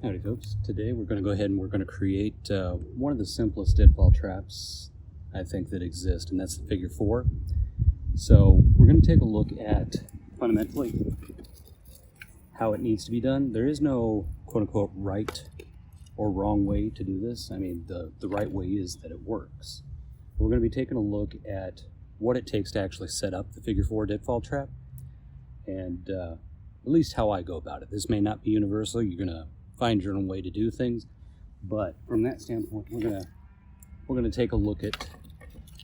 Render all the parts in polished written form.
Howdy folks, today we're going to go ahead and we're going to create one of the simplest deadfall traps I think that exist, and that's the figure 4. So we're going to take a look at fundamentally how it needs to be done. There is no quote-unquote right or wrong way to do this. I mean, the right way is that it works. We're going to be taking a look at what it takes to actually set up the figure 4 deadfall trap, and at least how I go about it. This may not be universal. You're going to find your own way to do things, but from that standpoint, we're gonna take a look at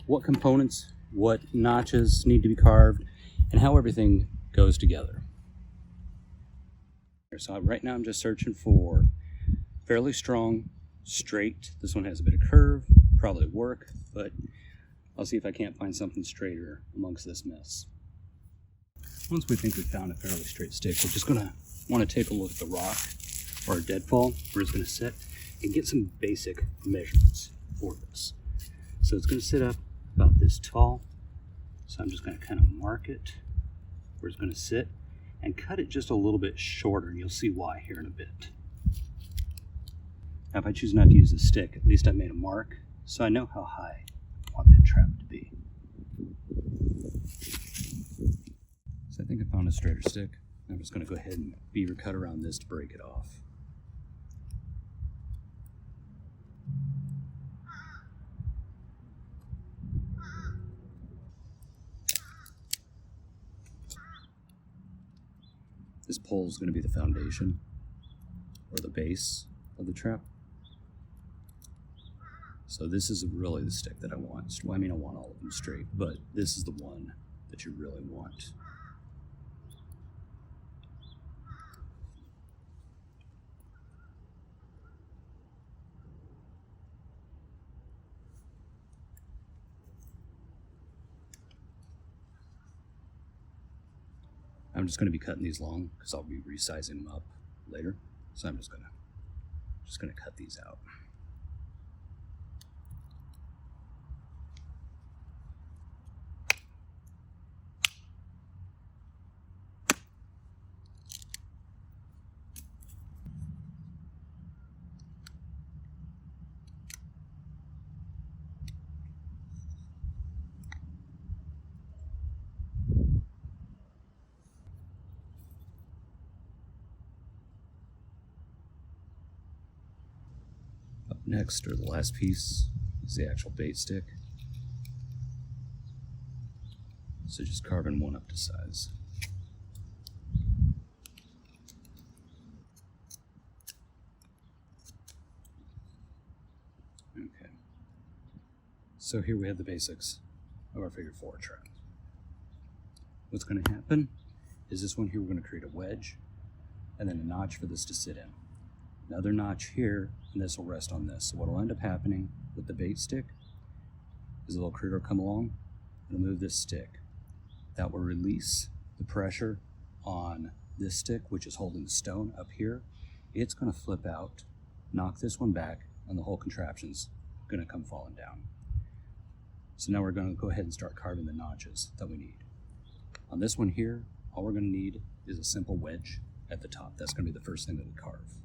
what components, what notches need to be carved, and how everything goes together. So right now I'm just searching for fairly strong, straight. This one has a bit of curve, probably work, but I'll see if I can't find something straighter amongst this mess. Once we think we've found a fairly straight stick, we're just gonna want to take a look at the rock or a deadfall where it's going to sit and get some basic measurements for this. So it's going to sit up about this tall. So I'm just going to kind of mark it where it's going to sit and cut it just a little bit shorter, and you'll see why here in a bit. Now if I choose not to use a stick, at least I made a mark so I know how high I want that trap to be. So I think I found a straighter stick. I'm just going to go ahead and beaver cut around this to break it off. This pole is going to be the foundation or the base of the trap. So this is really the stick that I want. Well, I mean, I want all of them straight, but this is the one that you really want. I'm just going to be cutting these long because I'll be resizing them up later. So I'm just gonna cut these out. Next, or the last piece, is the actual bait stick. So just carving one up to size. Okay. So here we have the basics of our figure 4 trap. What's going to happen is this one here, we're going to create a wedge and then a notch for this to sit in. Another notch here, and this will rest on this. So what will end up happening with the bait stick is a little critter will come along, it'll move this stick. That will release the pressure on this stick, which is holding the stone up here. It's going to flip out, knock this one back, and the whole contraption's going to come falling down. So now we're going to go ahead and start carving the notches that we need. On this one here, all we're going to need is a simple wedge at the top. That's going to be the first thing that we carve.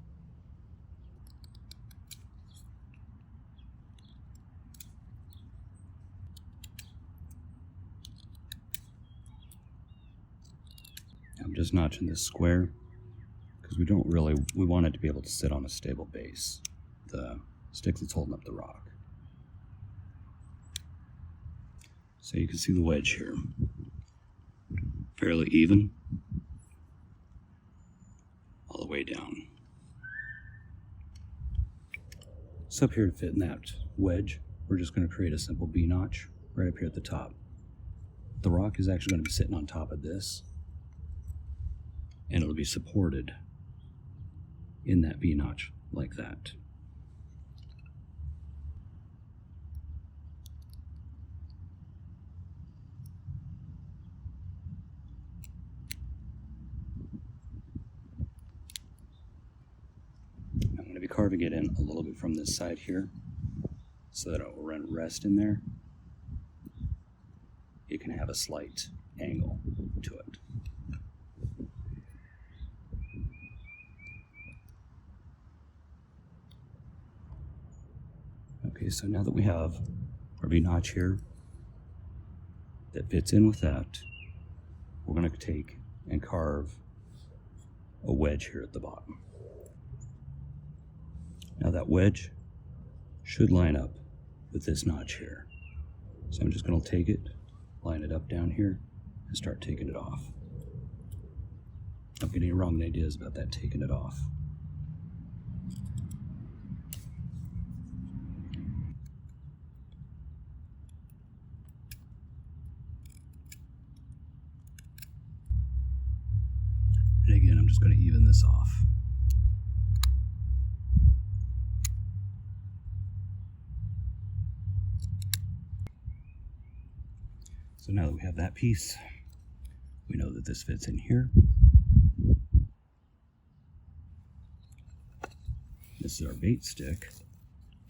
I'm just notching this square because we want it to be able to sit on a stable base, the stick that's holding up the rock. So you can see the wedge here, fairly even all the way down. So up here to fit in that wedge, we're just going to create a simple B notch right up here at the top. The rock is actually going to be sitting on top of this, and it'll be supported in that V notch like that. I'm going to be carving it in a little bit from this side here so that it will rest in there. It can have a slight angle to it. Okay, so now that we have our V-notch here that fits in with that, we're going to take and carve a wedge here at the bottom. Now that wedge should line up with this notch here. So I'm just going to take it, line it up down here, and start taking it off. Don't get any wrong ideas about that taking it off. And again, I'm just going to even this off. So now that we have that piece, we know that this fits in here. This is our bait stick.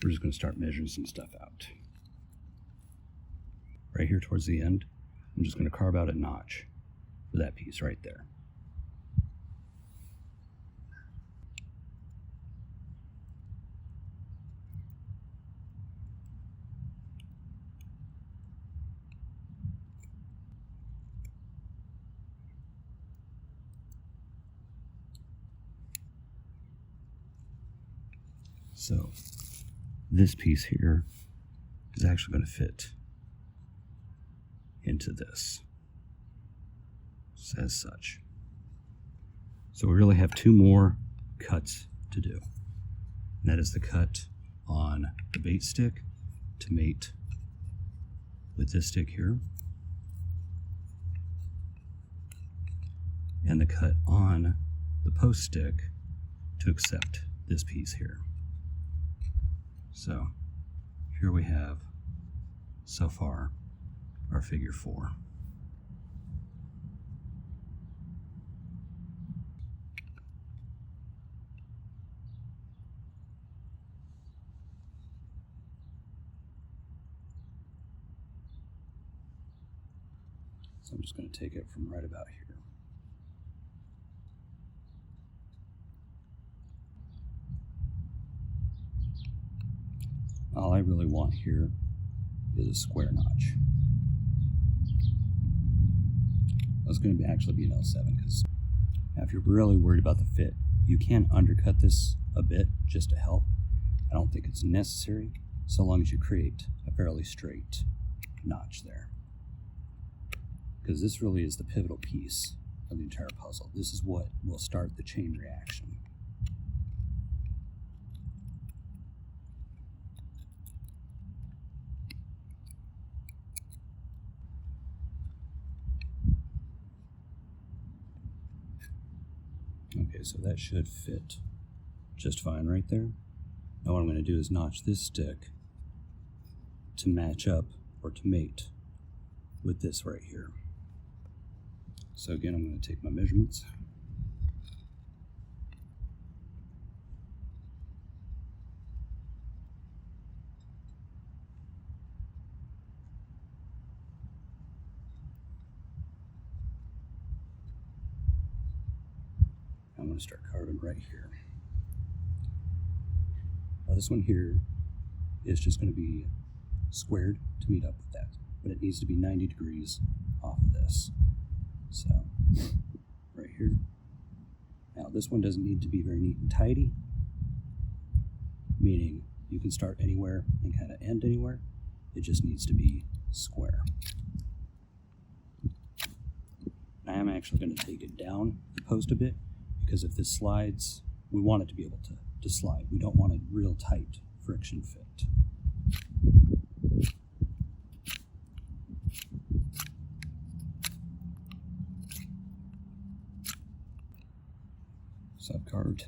We're just going to start measuring some stuff out. Right here towards the end, I'm just going to carve out a notch for that piece right there. So this piece here is actually going to fit into this as such. So we really have two more cuts to do. And that is the cut on the bait stick to mate with this stick here, and the cut on the post stick to accept this piece here. So here we have, so far, our figure 4. So I'm just going to take it from right about here. All I really want here is a square notch. That's going to actually be an L7, because if you're really worried about the fit, you can undercut this a bit just to help. I don't think it's necessary, so long as you create a fairly straight notch there. Because this really is the pivotal piece of the entire puzzle. This is what will start the chain reaction. Okay, so that should fit just fine right there. Now what I'm going to do is notch this stick to match up or to mate with this right here. So again, I'm going to take my measurements. I'm going to start carving right here. Now this one here is just going to be squared to meet up with that, but it needs to be 90 degrees off of this. So right here. Now this one doesn't need to be very neat and tidy, meaning you can start anywhere and kind of end anywhere. It just needs to be square. I am actually going to take it down the post a bit, because if this slides, we want it to be able to slide. We don't want a real tight friction fit. So I've carved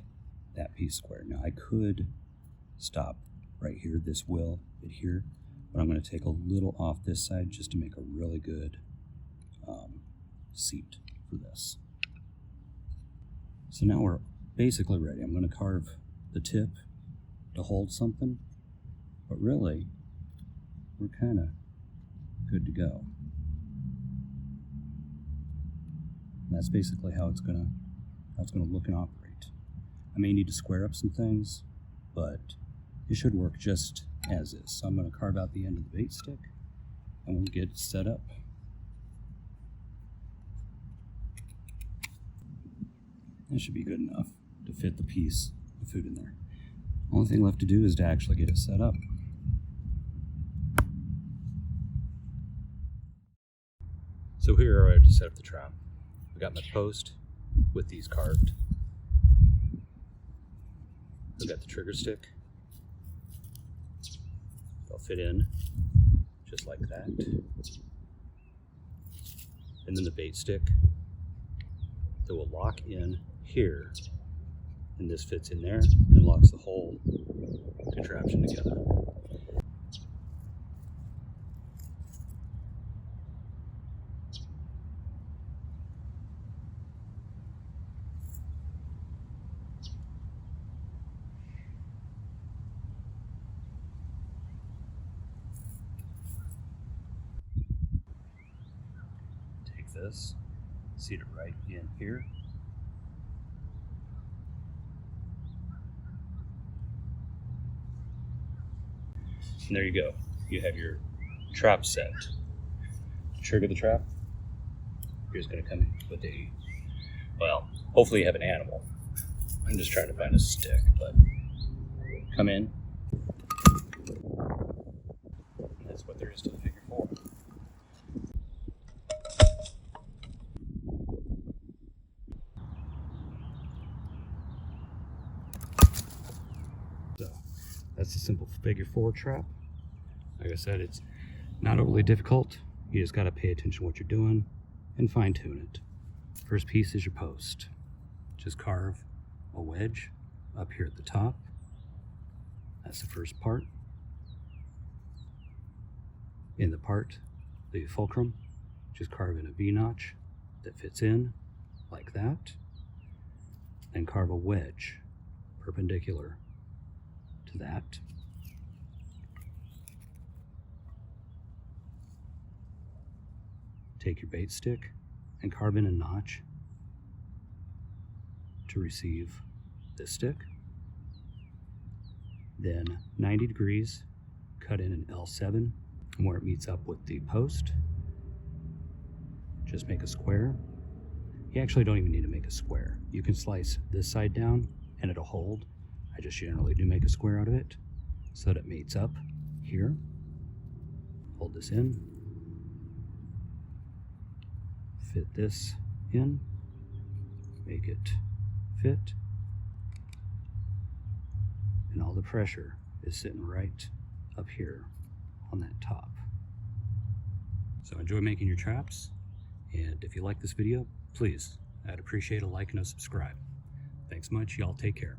that piece square. Now I could stop right here. This will adhere, but I'm going to take a little off this side just to make a really good seat for this. So now we're basically ready. I'm going to carve the tip to hold something, but really we're kind of good to go. And that's basically how it's going to look and operate. I may need to square up some things, but it should work just as is. So I'm going to carve out the end of the bait stick and we'll get it set up. That should be good enough to fit the piece of food in there. Only thing left to do is to actually get it set up. So here I have to set up the trap. I got my post with these carved. I've got the trigger stick. They'll fit in just like that. And then the bait stick that will lock in here, and this fits in there and locks the whole contraption together. Take this, seat it right in here. And there you go. You have your trap set. Trigger the trap. You're just going to come in with a, well, hopefully you have an animal. I'm just trying to find a stick, but come in. And that's what there is to the figure 4. So that's a simple figure 4 trap. Like I said, it's not overly difficult. You just got to pay attention to what you're doing and fine tune it. First piece is your post. Just carve a wedge up here at the top. That's the first part. In the part, the fulcrum, just carve in a V-notch that fits in like that. And carve a wedge perpendicular to that. Take your bait stick and carve in a notch to receive this stick. Then 90 degrees, cut in an L7 where it meets up with the post. Just make a square. You actually don't even need to make a square. You can slice this side down and it'll hold. I just generally do make a square out of it so that it meets up here. Hold this in. Fit this in, make it fit, and all the pressure is sitting right up here on that top. So enjoy making your traps, and if you like this video, please, I'd appreciate a like and a subscribe. Thanks much, y'all take care.